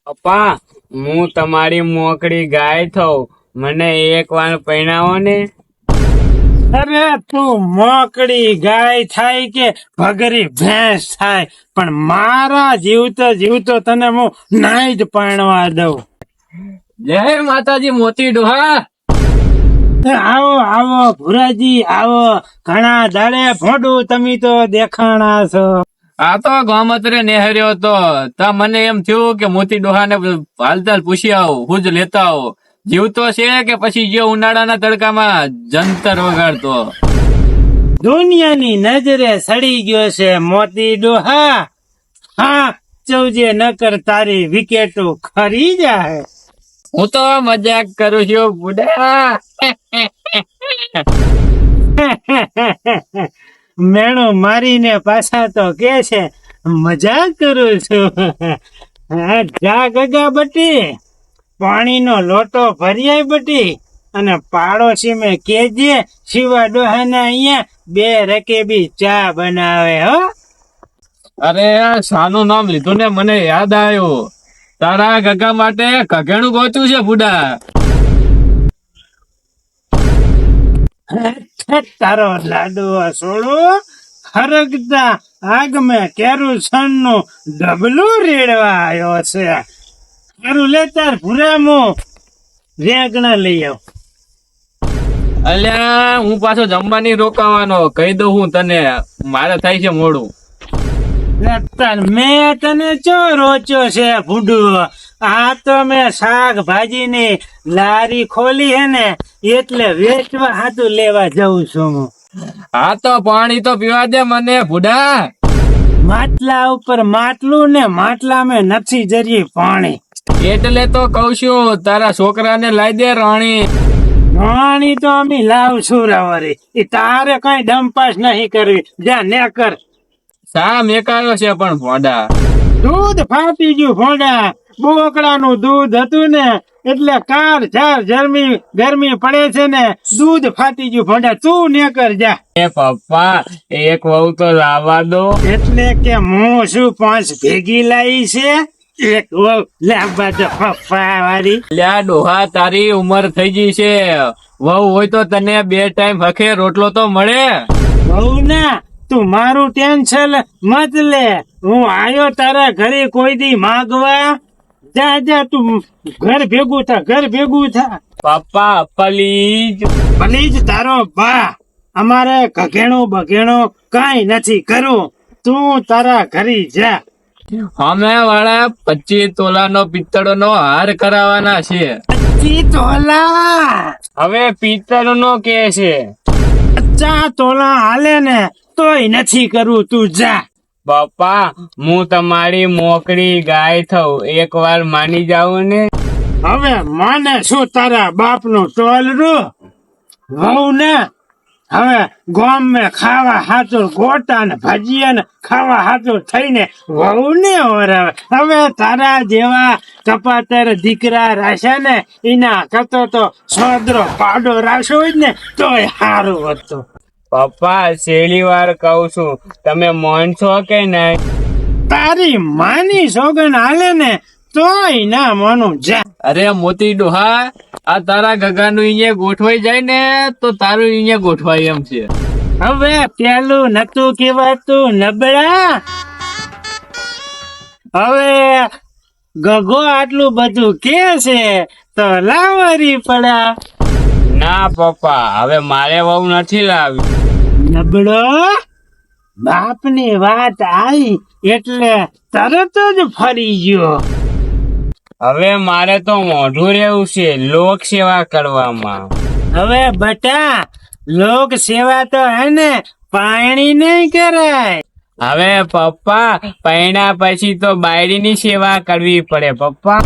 પપ્પા, હું તમારી મોકળી ગાય થઉં, મને એક વાર પહેણાવો ને. અરે તું મોકળી ગાય થાય કે ભગરી ભેંસ થાય, પણ મારા જીવતો જીવતો તને હું નાઈ જ પરણવા દઉં. જય માતાજી મોતી ડોહા. આવો આવો ભુરાજી આવો, ઘણા દાડે ભોંડું તમે તો દેખાણા છો. આ તો ગોમત્રે નેહર્યો તો મને એમ થયું કે મોતી ડોહા ને હાલચાલ પૂછી આવો, હું જ લેતા આવો. જીવતો છે કે પછી જે ઉનાળાના તડકામાં જંતર વગાડતો. દુનિયાની નજરે સડી ગયો છે મોતી ડોહા. હા ચૌજે નકર તારી વિકેટો ખરી જાય. હું તો મજાક કરું છું બુડા. મેણું મારીને પાછા તો કે છે મજાક કરું છું. જા ગગા બટી, પાણીનો લોટો ભર્યાય બટી, અને પાડોશી મેં કેજે શિવા ડોહાના અહીંયા 2 રકેબી ચા બનાવે હો. અરે શાનું નામ લીધું ને મને યાદ આવ્યું, તારા ગગા માટે કઘેણું ગોતું છે બુડા. તારો લાડુ સોડો હરગતા આગ મેં કેરુસન નું ડબલું રેડવા આવ્યો છે. તારું લેતા ભૂરામું રેગણા લઈ આવ. અલ્યા હું પાછો જમવાની રોકાવાનો, કહી દઉં હું તને, મારે થાય છે મોડું. મેં તને ચો રોચ્યો છે ભૂડુ? આ તો મેં શાકભાજી ની લારી ખોલી હે ને, એટલે વેચવા હાથું લેવા જઉં છું. હા તો પાણી તો પીવા દે મને ભૂડા. માટલા ઉપર માટલું ને માટલા મેં નથી જરી પાણી. એટલે તો કઉ છું તારા છોકરાને લાવી દે રાણી. રાણી તો અમે લાવશું રવારી, એ તારે કઈ ડંપાસ નહીં કરવી. જા ને કર. શા મેકાયો છે પણ ભોંડા? દૂધ ફાટી ગયું ભોંડા. બોકડાનું દૂધ હતું ને, એટલે કાર ચાર ગરમી પડે છે ને, દૂધ ફાટી ગયું ભોંડા. તું ને કર જા. એ પપ્પા એક વહુ તો લાવવા દો. એટલે કે હું શું 5 ભેગી લાવી છે? એક વહુ લાવવા દો પપ્પા વાળી. લ્યા ડોહા, તારી ઉંમર થઈ ગઈ છે, વહુ હોય તો તને 2 ટાઈમ હખે રોટલો તો મળે. વહુ ના તું મારું ટેન્શન મત લે. હું આયો તારા ઘરે કોઈ દી માગવા. જા જા તું ઘર ભેગું થા, ઘર ભેગું થા. પપ્પા પ્લીઝ. પ્લીઝ તારો બા. અમારે ઘઘેણું બઘેણું કઈ નથી કરવું. તું તારા ઘરે જા. અમે વાળા 25 તોલાનો પિત્તળનો હાર કરાવવાના છે. 25 તોલા? હવે પિત્તળનો કે છે. 50 તોલા હાલે ને તોય નથી કરવું. તું જા. પપ્પા હું તમારી મોકળી ગાય થઉં, એક વાર માની જાવ ને. હવે મને શું તારા બાપ નું ટોલરું? વહુ ને હવે ગામ મેં ખાવા હાથું ગોટા ને ભજીયા ને ખાવા હાથું થઈને વહુ ને ઓરાવે. હવે તારા જેવા કપાતર દીકરા રાખ્યા ને, એના કરતો તો સોદરો પાડો રાખ્યો હોય ને તોય સારું હતું. પપ્પા છેલ્લી વાર કહું છું, તમે માનશો કે નહીં? તારી માની સોગન હાલે ને તોય ના માનું. જા. અરે મોતી ડોહા, આ તારા ગગાનું અહીંયા ગોઠવાઈ જાય ને તો તારું અહીંયા ગોઠવાય એમ છે. હવે પેલું નતું કેવાતું નબળા. હવે ગગો આટલું બધું કે છે તો લાવરી પડા. ના પપ્પા, હવે મારે વહુ નથી લાવી. નબળો બાપની વાત આવી એટલે તરત જ ફરી ગયો. હવે મારે તો મોઢું રહેવું છે લોક સેવા કરવામાં. હવે બટા, લોક સેવા તો હે ને પાણી નહીં કરાય. હવે પપ્પા પૈણા પછી તો બાયડીની સેવા કરવી પડે પપ્પા.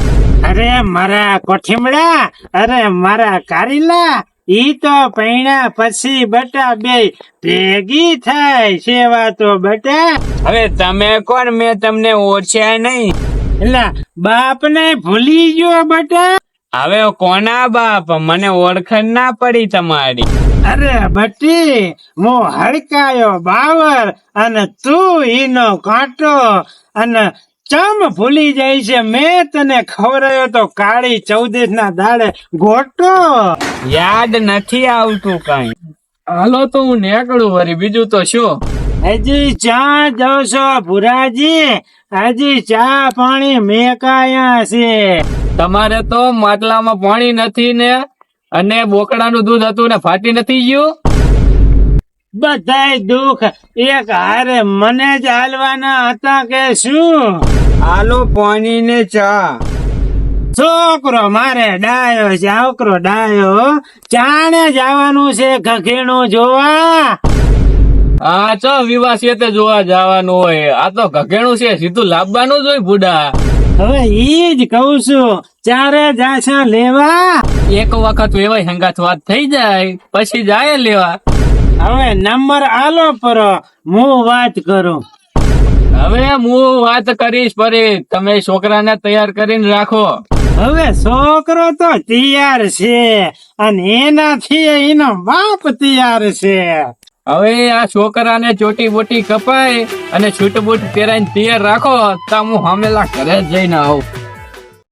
અરે મારા કોઠીમડા, અરે મારા કારીલા, ઈ તો પૈણા પછી બટા બે ભેગી થાય સેવા તો બટા. હવે તમે કોણ, મેં તમને ઓછ્યા નહીં. એલા બાપ ને ભૂલી ગયો બટા. હવે કોના બાપ, મને ઓળખાણ ના પડી તમારી. અરે બટી, હું હડકાયો બાવર અને તું ઈનો કાંટો, અને ચમ ભૂલી જાય છે મેં તને ખવડાવ્યો તો કાળી ચૌદશ ના દાડે ગોટો. યાદ નથી આવતું કઈ. હાલો તો હું નીકળું વળી, બીજું તો શું. હજી ચા જાવ છો ભુરાજી? હજી ચા પાણી મેકાયા છે. તમારે તો માટલામાં પાણી નથી ને, અને બોકડાનું દૂધ હતું ને ફાટી નથી ગયું. બધાય દુઃખ એક હારે મને જ હાલવાના હતા કે શું? હાલો પાણી ને ચા. છોકરો મારે ડાયો છે, છોકરો ડાયો. ચાણે જવાનું છે ઘઘેણું જોવા. હા ચો વિવાહ છે તે જોવા જવાનું હોય, આ તો ઘઘેણું છે, સીધું લાવવાનું જ હોય બુડા. હવે ઈ જ કઉ છું, ચારે જાશા લેવા. એક વખત એવાય સંગાત વાત થઈ જાય પછી જાય લેવા. હવે નંબર આલો પરો, હું વાત કરું. હવે હું વાત કરીશ ફરી, તમે છોકરાને તૈયાર કરીને રાખો. હવે છોકરો તો તૈયાર છે, અને એનાથી એનો બાપ તૈયાર છે. હવે આ છોકરાને ચોટી બોટી કપાય અને છૂટ બૂટ પહેરાઈને તૈયાર રાખો, તો હું હમેલા ઘરે જ જઈને આવું.